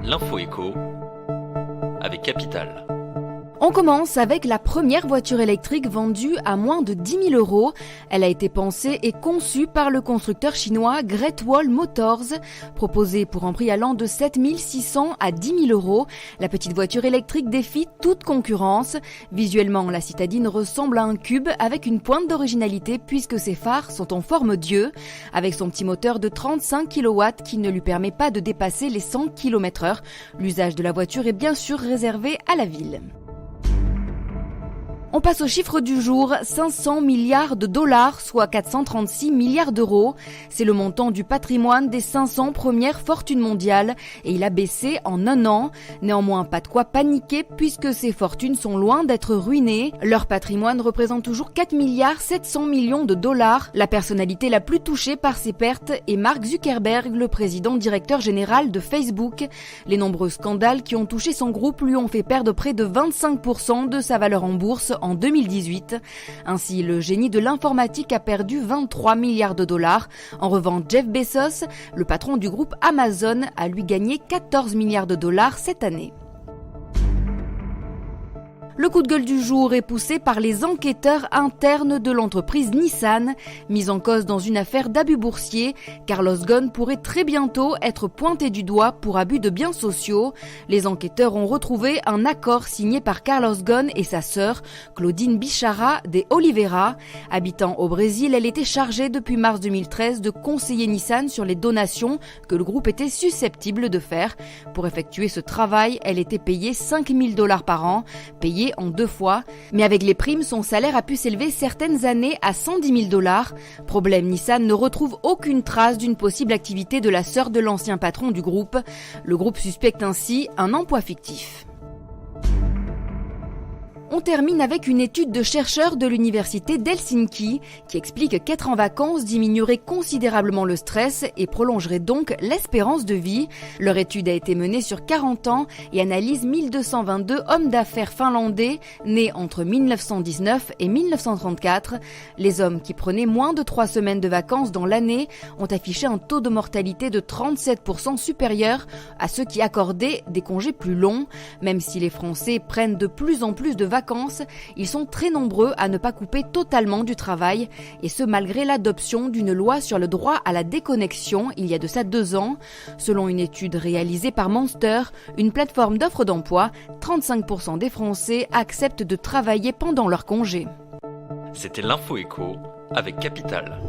L'info éco avec Capital. On commence avec la première voiture électrique vendue à moins de 10 000 euros. Elle a été pensée et conçue par le constructeur chinois Great Wall Motors. Proposée pour un prix allant de 7 600 à 10 000 euros, la petite voiture électrique défie toute concurrence. Visuellement, la citadine ressemble à un cube avec une pointe d'originalité puisque ses phares sont en forme d'yeux. Avec son petit moteur de 35 kW qui ne lui permet pas de dépasser les 100 km/h, l'usage de la voiture est bien sûr réservé à la ville. On passe au chiffre du jour, 500 milliards de dollars, soit 436 milliards d'euros. C'est le montant du patrimoine des 500 premières fortunes mondiales et il a baissé en un an. Néanmoins, pas de quoi paniquer puisque ces fortunes sont loin d'être ruinées. Leur patrimoine représente toujours 4 milliards 700 millions de dollars. La personnalité la plus touchée par ces pertes est Mark Zuckerberg, le président directeur général de Facebook. Les nombreux scandales qui ont touché son groupe lui ont fait perdre près de 25% de sa valeur en bourse en 2018. Ainsi, le génie de l'informatique a perdu 23 milliards de dollars. En revanche, Jeff Bezos, le patron du groupe Amazon, a lui gagné 14 milliards de dollars cette année. Le coup de gueule du jour est poussé par les enquêteurs internes de l'entreprise Nissan. Mise en cause dans une affaire d'abus boursier, Carlos Ghosn pourrait très bientôt être pointé du doigt pour abus de biens sociaux. Les enquêteurs ont retrouvé un accord signé par Carlos Ghosn et sa sœur, Claudine Bichara de Oliveira. Habitant au Brésil, elle était chargée depuis mars 2013 de conseiller Nissan sur les donations que le groupe était susceptible de faire. Pour effectuer ce travail, elle était payée 5 000 $ par an, payée en 2 fois, mais avec les primes, son salaire a pu s'élever certaines années à 110 000 $. Problème, Nissan ne retrouve aucune trace d'une possible activité de la sœur de l'ancien patron du groupe. Le groupe suspecte ainsi un emploi fictif. On termine avec une étude de chercheurs de l'université d'Helsinki qui explique qu'être en vacances diminuerait considérablement le stress et prolongerait donc l'espérance de vie. Leur étude a été menée sur 40 ans et analyse 1222 hommes d'affaires finlandais nés entre 1919 et 1934. Les hommes qui prenaient moins de 3 semaines de vacances dans l'année ont affiché un taux de mortalité de 37% supérieur à ceux qui accordaient des congés plus longs. Même si les Français prennent de plus en plus de vacances, ils sont très nombreux à ne pas couper totalement du travail, et ce malgré l'adoption d'une loi sur le droit à la déconnexion il y a de ça 2 ans. Selon une étude réalisée par Monster, une plateforme d'offres d'emploi, 35% des Français acceptent de travailler pendant leur congé. C'était l'info éco avec Capital.